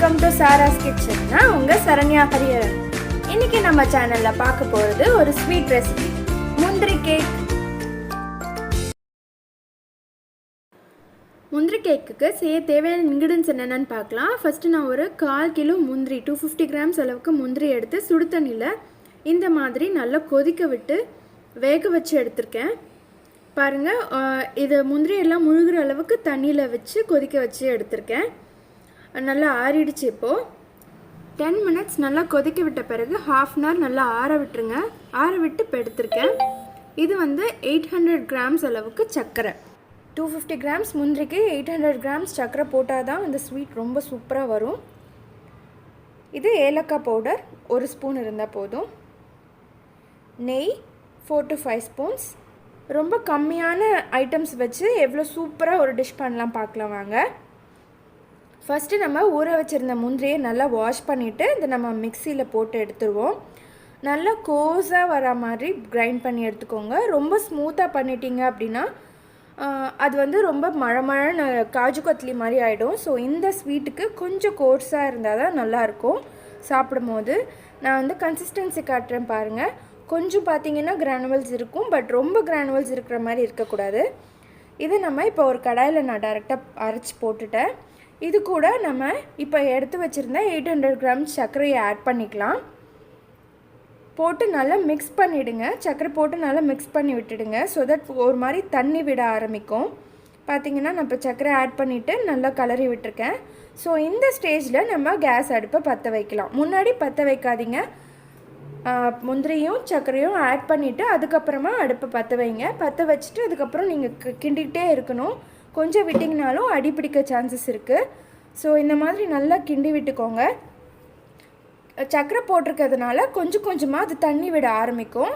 Welcome to சாராஸ் kitchen. நான் உங்கள் சரண்யா ஹரியரன். இன்றைக்கி நம்ம சேனலில் பார்க்க போகிறது ஒரு ஸ்வீட் ரெசிபி, முந்திரி கேக். முந்திரி கேக்குக்கு செய்ய தேவையான இன்க்ரீடியன்ஸ் என்னென்னு பார்க்கலாம். ஃபஸ்ட்டு நான் ஒரு 1/4 கிலோ முந்திரி 250 கிராம்ஸ் அளவுக்கு முந்திரி எடுத்து சுடு தண்ணியில் இந்த மாதிரி நல்லா கொதிக்க விட்டு வேக வச்சு எடுத்திருக்கேன். பாருங்கள், இது முந்திரி எல்லாம் முழுகிற அளவுக்கு தண்ணியில் வச்சு கொதிக்க வச்சு எடுத்திருக்கேன். நல்லா ஆறிடுச்சு. இப்போது 10 மினிட்ஸ் நல்லா கொதிக்க விட்ட பிறகு 1/2 அன் ஹவர் நல்லா ஆற விட்டுருங்க. ஆற விட்டு இப்போ எடுத்திருக்கேன். இது 800 கிராம்ஸ் அளவுக்கு சர்க்கரை. 250 கிராம்ஸ் முந்திரிக்கு 800 கிராம்ஸ் சர்க்கரை போட்டால் தான் இந்த ஸ்வீட் ரொம்ப சூப்பராக வரும். இது ஏலக்காய் பவுடர் 1 ஸ்பூன் இருந்தால் போதும். நெய் 4 to 5 ஸ்பூன்ஸ். ரொம்ப கம்மியான ஐட்டம்ஸ் வச்சு எவ்வளோ சூப்பராக ஒரு டிஷ் பண்ணலாம் பார்க்கலாம் வாங்க. ஃபஸ்ட்டு நம்ம ஊற வச்சுருந்த முந்திரியை நல்லா வாஷ் பண்ணிவிட்டு இந்த நம்ம மிக்சியில் போட்டு எடுத்துருவோம். நல்லா கோஸாக வர மாதிரி கிரைண்ட் பண்ணி எடுத்துக்கோங்க. ரொம்ப ஸ்மூத்தாக பண்ணிட்டீங்க அப்படின்னா அது ரொம்ப மழை காஜு கத்லி மாதிரி ஆகிடும். ஸோ இந்த ஸ்வீட்டுக்கு கொஞ்சம் கோர்ஸாக இருந்தால் தான் நல்லாயிருக்கும் சாப்பிடும் போது. நான் கன்சிஸ்டன்சி காட்டுறேன் பாருங்கள். கொஞ்சம் பார்த்தீங்கன்னா கிரானுவல்ஸ் இருக்கும், பட் ரொம்ப கிரானுவல்ஸ் இருக்கிற மாதிரி இருக்கக்கூடாது. இது நம்ம இப்போ ஒரு கடாயில் நான் டைரெக்டாக அரைச்சி போட்டுட்டேன். இது கூட நம்ம இப்போ எடுத்து வச்சுருந்த 800 கிராம்ஸ் சர்க்கரையை ஆட் பண்ணிக்கலாம். போட்டு நல்லா மிக்ஸ் பண்ணிவிடுங்க. சர்க்கரை போட்டு நல்லா மிக்ஸ் பண்ணி விட்டுடுங்க. ஸோ தட் ஒரு மாதிரி தண்ணி விட ஆரம்பிக்கும். பார்த்திங்கன்னா நான் இப்போ சர்க்கரை ஆட் பண்ணிவிட்டு நல்லா கலரி விட்டுருக்கேன். ஸோ இந்த ஸ்டேஜில் நம்ம கேஸ் அடுப்பை பற்ற வைக்கலாம். முன்னாடி பற்ற வைக்காதீங்க. முந்திரியும் சர்க்கரையும் ஆட் பண்ணிவிட்டு அதுக்கப்புறமா அடுப்பை பற்ற வைங்க. பற்ற வச்சுட்டு அதுக்கப்புறம் நீங்கள் கிண்டிகிட்டே இருக்கணும். கொஞ்சம் விட்டிங்கனாலும் அடி பிடிக்க சான்சஸ் இருக்குது. ஸோ இந்த மாதிரி நல்லா கிண்டி விட்டுக்கோங்க. சர்க்கரை போட்டிருக்கிறதுனால கொஞ்சம் கொஞ்சமாக அது தண்ணி விட ஆரம்பிக்கும்.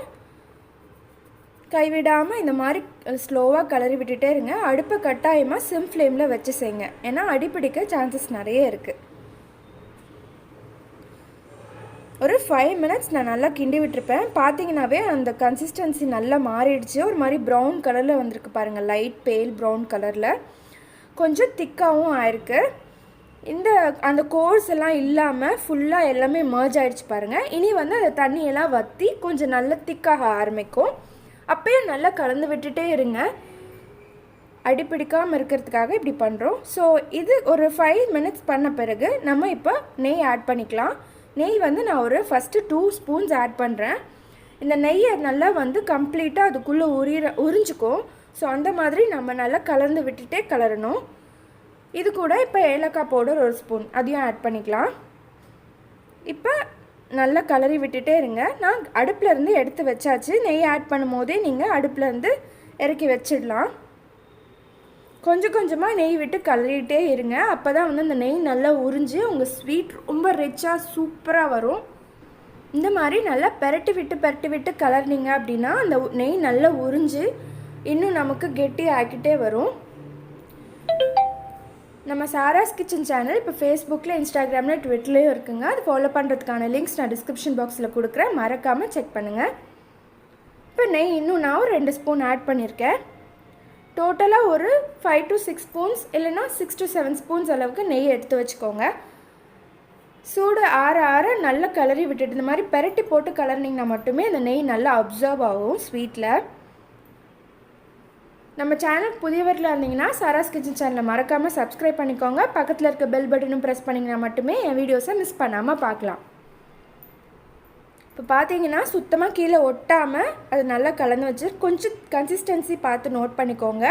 கைவிடாமல் இந்த மாதிரி ஸ்லோவாக கிளறி விட்டுட்டே இருங்க. அடுப்பை கட்டாயமாக சிம் ஃப்ளேமில் வச்சு செய்யுங்க, ஏன்னா அடி பிடிக்க சான்சஸ் நிறைய இருக்குது. ஒரு 5 மினிட்ஸ் நான் நல்லா கிண்டி விட்டுருப்பேன். பார்த்தீங்கன்னாவே அந்த கன்சிஸ்டன்சி நல்லா மாறிடுச்சு. ஒரு மாதிரி ப்ரௌன் கலரில் வந்திருக்கு பாருங்கள். லைட் பேல் ப்ரௌன் கலரில் கொஞ்சம் திக்காகவும் ஆயிருக்கு. அந்த கோர்ஸ் எல்லாம் இல்லாமல் ஃபுல்லாக எல்லாமே மர்ஜ் ஆகிடுச்சு பாருங்கள். இனி அந்த தண்ணியெல்லாம் வற்றி கொஞ்சம் நல்லா திக்காக ஆரம்பிக்கும். அப்பயும் நல்லா கலந்து விட்டுட்டே இருங்க. அடிப்பிடிக்காமல் இருக்கிறதுக்காக இப்படி பண்ணுறோம். ஸோ இது ஒரு 5 மினிட்ஸ் பண்ண பிறகு நம்ம இப்போ நெய் ஆட் பண்ணிக்கலாம். நெய் நான் ஒரு ஃபஸ்ட்டு 2 ஸ்பூன்ஸ் ஆட் பண்ணுறேன். இந்த நெய்யை நல்லா கம்ப்ளீட்டாக அதுக்குள்ளே உறிஞ்சிக்கும். ஸோ அந்த மாதிரி நம்ம நல்லா கலந்து விட்டுட்டே கலரணும். இது கூட இப்போ ஏலக்காய் பவுடர் 1 ஸ்பூன் அதையும் ஆட் பண்ணிக்கலாம். இப்போ நல்லா கலரி விட்டுட்டே இருங்க. நான் அடுப்புலேருந்து எடுத்து வச்சாச்சு. நெய் ஆட் பண்ணும் போதே நீங்கள் அடுப்புலேருந்து இறக்கி வச்சிடலாம். கொஞ்சம் கொஞ்சமாக நெய் விட்டு கலரிகிட்டே இருங்க. அப்போ தான் அந்த நெய் நல்லா உறிஞ்சி உங்கள் ஸ்வீட் ரொம்ப ரிச்சாக சூப்பராக வரும். இந்த மாதிரி நல்லா பெரட்டி விட்டு கலர்னிங்க அப்படின்னா அந்த நெய் நல்லா உறிஞ்சி இன்னும் நமக்கு கெட்டி ஆக்கிட்டே வரும். நம்ம சாராஸ் கிச்சன் சேனல் இப்போ ஃபேஸ்புக்கில், இன்ஸ்டாகிராமில், ட்விட்டர்லேயும் இருக்குங்க. அது ஃபாலோ பண்ணுறதுக்கான லிங்க்ஸ் நான் டிஸ்கிரிப்ஷன் பாக்ஸில் கொடுக்குறேன். மறக்காமல் செக் பண்ணுங்கள். இப்போ நெய் இன்னும் நான் ஒரு 2 ஸ்பூன் ஆட் பண்ணியிருக்கேன். டோட்டலாக ஒரு 5 to 6 ஸ்பூன்ஸ் இல்லைன்னா 6 to 7 ஸ்பூன்ஸ் அளவுக்கு நெய் எடுத்து வச்சுக்கோங்க. சூடு ஆற நல்லா கலரி விட்டுட்டு இந்த மாதிரி பெரட்டி போட்டு கலர்னிங்கன்னா மட்டுமே அந்த நெய் நல்லா அப்சர்வ் ஆகும் ஸ்வீட்டில். நம்ம சேனலுக்கு புதியவர்களாக இருந்தீங்கன்னா சாராஸ் கிச்சன் சேனலை மறக்காமல் சப்ஸ்கிரைப் பண்ணிக்கோங்க. பக்கத்தில் இருக்க பெல் பட்டனும் ப்ரெஸ் பண்ணிங்கன்னா மட்டுமே என் வீடியோஸை மிஸ் பண்ணாமல் பார்க்கலாம். இப்போ பார்த்தீங்கன்னா சுத்தமாக கீழே ஒட்டாமல் அது நல்லா கலந்து வச்சு கொஞ்சம் கன்சிஸ்டன்சி பார்த்து நோட் பண்ணிக்கோங்க.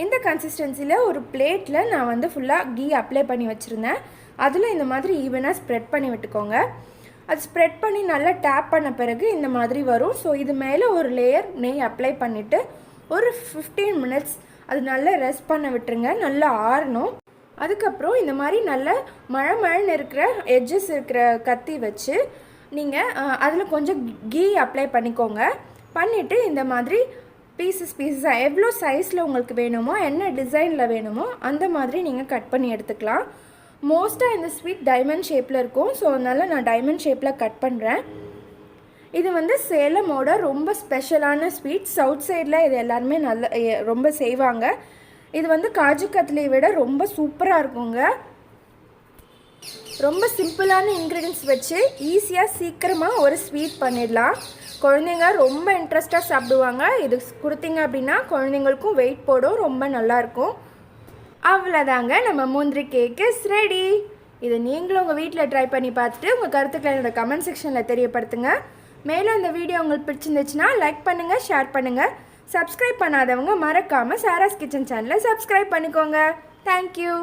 இந்த கன்சிஸ்டன்சியில் ஒரு பிளேட்டில் நான் ஃபுல்லாக கீ அப்ளை பண்ணி வச்சுருந்தேன். அதில் இந்த மாதிரி ஈவனாக ஸ்ப்ரெட் பண்ணி விட்டுக்கோங்க. அது ஸ்ப்ரெட் பண்ணி நல்லா டேப் பண்ண பிறகு இந்த மாதிரி வரும். ஸோ இது மேலே ஒரு லேயர் நெய் அப்ளை பண்ணிவிட்டு ஒரு 15 மினிட்ஸ் அது நல்லா ரெஸ்ட் பண்ண விட்டுருங்க. நல்லா ஆறணும். அதுக்கப்புறம் இந்த மாதிரி நல்ல மழைன்னு இருக்கிற எட்ஜஸ் இருக்கிற கத்தி வச்சு நீங்கள் அதில் கொஞ்சம் கீ அப்ளை பண்ணிக்கோங்க. பண்ணிவிட்டு இந்த மாதிரி பீசஸாக எவ்வளோ சைஸில் உங்களுக்கு வேணுமோ, என்ன டிசைனில் வேணுமோ அந்த மாதிரி நீங்கள் கட் பண்ணி எடுத்துக்கலாம். மோஸ்ட்டாக இந்த ஸ்வீட் டைமண்ட் ஷேப்பில் இருக்கும். ஸோ அதனால் நான் டைமண்ட் ஷேப்பில் கட் பண்ணுறேன். இது சேலமோட ரொம்ப ஸ்பெஷலான ஸ்வீட். சவுத் சைடில் இது எல்லாருமே ரொம்ப செய்வாங்க. இது காஜு கத்லியை விட ரொம்ப சூப்பராக இருக்குங்க. ரொம்ப சிம்பிளான இன்க்ரீடியன்ஸ் வச்சு ஈஸியாக சீக்கிரமாக ஒரு ஸ்வீட் பண்ணிடலாம். குழந்தைங்க ரொம்ப இன்ட்ரெஸ்ட்டாக சாப்பிடுவாங்க. இது கொடுத்தீங்க அப்படின்னா குழந்தைங்களுக்கும் வெயிட் போடும், ரொம்ப நல்லாயிருக்கும். அவ்வளோதாங்க, நம்ம முந்திரி கேக் இஸ் ரெடி. இதை நீங்களும் உங்கள் வீட்டில் ட்ரை பண்ணி பார்த்துட்டு உங்கள் கருத்துக்களை என்னோட கமெண்ட் செக்ஷனில் தெரியப்படுத்துங்க. மேலும் இந்த வீடியோ உங்களுக்கு பிடிச்சிருந்துச்சுன்னா லைக் பண்ணுங்கள், ஷேர் பண்ணுங்கள். சப்ஸ்கிரைப் பண்ணாதவங்க மறக்காமல் சாராஸ் கிச்சன் சேனலை சப்ஸ்கிரைப் பண்ணிக்கோங்க. தேங்க்யூ.